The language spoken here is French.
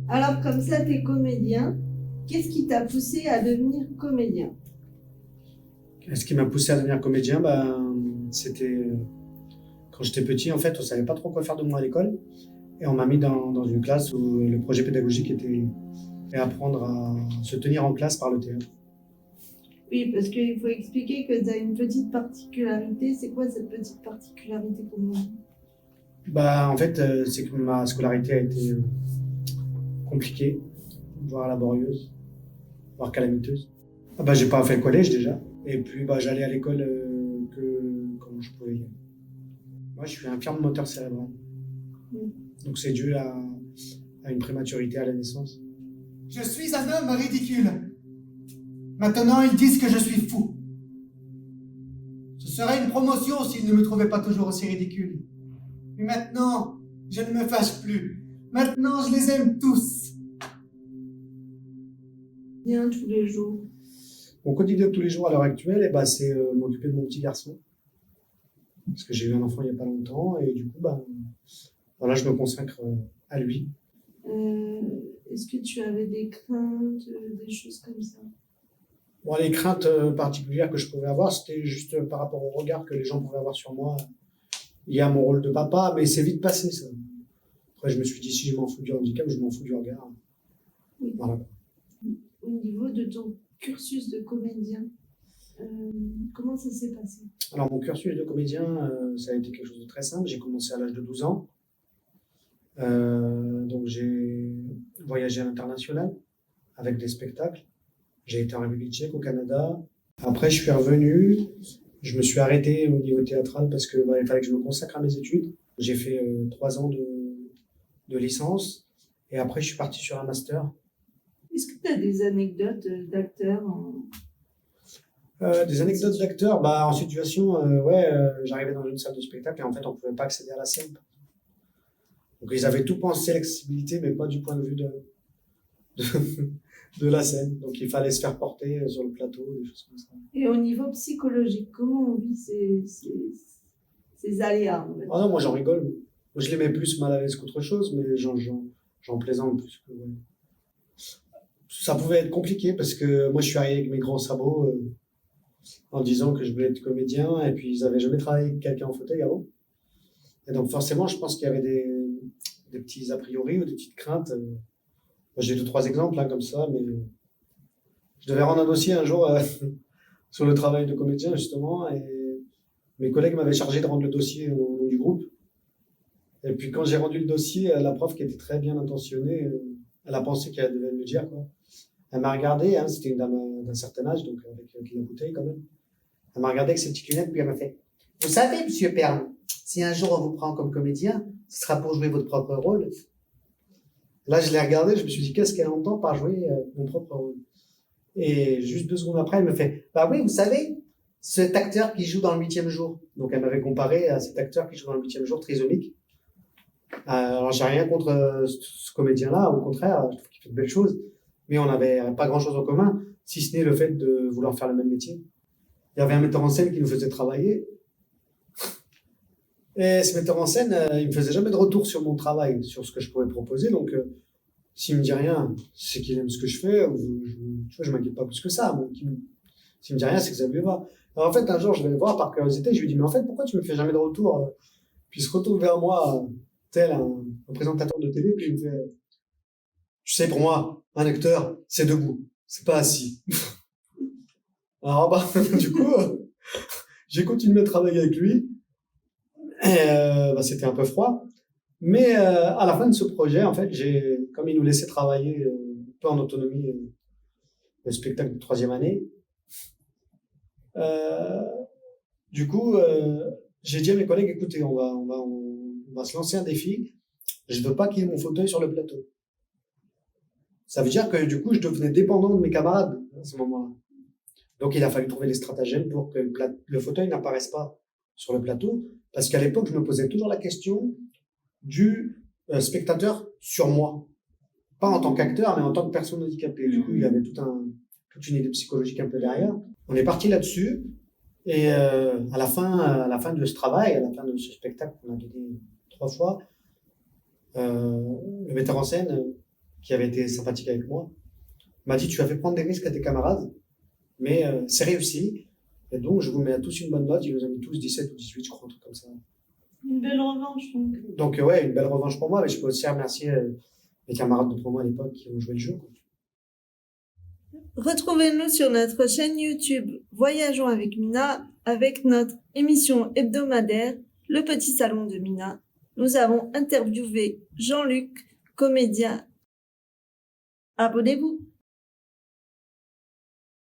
Alors, comme ça, tu es comédien. Qu'est-ce qui t'a poussé à devenir comédien? Ce qui m'a poussé à devenir comédien, c'était quand j'étais petit, en fait, on savait pas trop quoi faire de moi à l'école. Et on m'a mis dans une classe où le projet pédagogique était apprendre à se tenir en classe par le théâtre. Oui, parce qu'il faut expliquer que tu as une petite particularité. C'est quoi cette petite particularité pour moi? En fait, c'est que ma scolarité a été compliquée, voire laborieuse, voire calamiteuse. J'ai pas fait le collège déjà. Et puis, j'allais à l'école que quand je pouvais y aller. Moi, je suis infirme moteur cérébral. Donc, c'est dû à une prématurité à la naissance. Je suis un homme ridicule. Maintenant, ils disent que je suis fou. Ce serait une promotion s'ils ne me trouvaient pas toujours aussi ridicule. Mais maintenant, je ne me fâche plus. Maintenant, je les aime tous. Bien tous les jours. Mon quotidien de tous les jours à l'heure actuelle, c'est m'occuper de mon petit garçon. Parce que j'ai eu un enfant il n'y a pas longtemps et du coup, voilà, je me consacre à lui. Est-ce que tu avais des craintes, des choses comme ça? Les craintes particulières que je pouvais avoir, c'était juste par rapport au regard que les gens pouvaient avoir sur moi. Il y a mon rôle de papa, mais c'est vite passé, ça. Après, je me suis dit, si je m'en fous du handicap, je m'en fous du regard. Oui. Voilà. Au niveau de ton cursus de comédien, comment ça s'est passé? Alors, mon cursus de comédien, ça a été quelque chose de très simple. J'ai commencé à l'âge de 12 ans. Donc, j'ai voyagé à l'international avec des spectacles. J'ai été en République tchèque, au Canada. Après, je suis revenu. Je me suis arrêté au niveau théâtral parce que il fallait que je me consacre à mes études. J'ai fait 3 ans de licence. Et après, je suis parti sur un master. Est-ce que tu as des anecdotes d'acteurs Des anecdotes d'acteurs, en situation, j'arrivais dans une salle de spectacle et en fait, on ne pouvait pas accéder à la scène. Donc, ils avaient tout pensé l'accessibilité, mais pas du point de vue de la scène. Donc, il fallait se faire porter sur le plateau, des choses comme ça. Et au niveau psychologique, comment on vit ces aléas? Ah non, moi, j'en rigole. Moi, je les mets plus mal à l'aise qu'autre chose, mais j'en plaisante plus que... Ouais. Ça pouvait être compliqué parce que moi, je suis arrivé avec mes grands sabots en disant que je voulais être comédien et puis ils n'avaient jamais travaillé avec quelqu'un en fauteuil avant. Et donc, forcément, je pense qu'il y avait des petits a priori ou des petites craintes. Moi, j'ai 2-3 exemples comme ça, mais je devais rendre un dossier un jour sur le travail de comédien, justement, et mes collègues m'avaient chargé de rendre le dossier au nom du groupe. Et puis, quand j'ai rendu le dossier, la prof, qui était très bien intentionnée, elle a pensé qu'elle devait me le dire, quoi. Elle m'a regardé, c'était une dame d'un certain âge, donc avec la bouteille quand même. Elle m'a regardé avec ses petites lunettes, puis elle m'a fait « Vous savez, monsieur Perle, si un jour on vous prend comme comédien, ce sera pour jouer votre propre rôle. » Là, je l'ai regardé, je me suis dit « Qu'est-ce qu'elle entend par jouer mon propre rôle ?» Et juste 2 secondes après, elle me fait « Bah oui, vous savez, cet acteur qui joue dans le 8e jour. » Donc, elle m'avait comparé à cet acteur qui joue dans le 8e jour, trisomique. Alors, j'ai rien contre ce comédien-là, au contraire, je trouve qu'il fait de belles choses. Mais on n'avait pas grand-chose en commun, si ce n'est le fait de vouloir faire le même métier. Il y avait un metteur en scène qui nous faisait travailler. Et ce metteur en scène, il me faisait jamais de retour sur mon travail, sur ce que je pouvais proposer. Donc, s'il me dit rien, c'est qu'il aime ce que je fais. Je m'inquiète pas plus que ça. S'il me dit rien, c'est que ça lui va. Alors, en fait, un jour, je vais le voir par curiosité. Je lui dis, mais en fait, pourquoi tu me fais jamais de retour? Puis il se retourne vers moi, tel un présentateur de télé, puis il me fait, tu sais, pour moi, un acteur, c'est debout, c'est pas assis. Alors, du coup, j'ai continué à travailler avec lui. Et c'était un peu froid. Mais à la fin de ce projet, en fait, comme il nous laissait travailler un peu en autonomie le spectacle de 3e année, du coup, j'ai dit à mes collègues, écoutez, on va se lancer un défi. Je veux pas qu'il y ait mon fauteuil sur le plateau. Ça veut dire que du coup, je devenais dépendant de mes camarades à ce moment-là. Donc, il a fallu trouver des stratagèmes pour que le fauteuil n'apparaisse pas sur le plateau. Parce qu'à l'époque, je me posais toujours la question du spectateur sur moi. Pas en tant qu'acteur, mais en tant que personne handicapée. Du coup, il y avait toute une idée psychologique un peu derrière. On est parti là-dessus. Et à la fin de ce travail, à la fin de ce spectacle qu'on a donné 3 fois, le metteur en scène qui avait été sympathique avec moi, m'a dit tu as fait prendre des risques à tes camarades, mais c'est réussi. Et donc, je vous mets à tous une bonne note. Il nous a mis tous 17 ou 18, je crois, un truc comme ça. Une belle revanche, donc. Donc, ouais, une belle revanche pour moi. Mais je peux aussi remercier mes camarades de promo à l'époque qui ont joué le jeu, quoi. Retrouvez-nous sur notre chaîne YouTube Voyageons avec Mina avec notre émission hebdomadaire Le Petit Salon de Mina. Nous avons interviewé Jean-Luc, comédien. Abonnez-vous.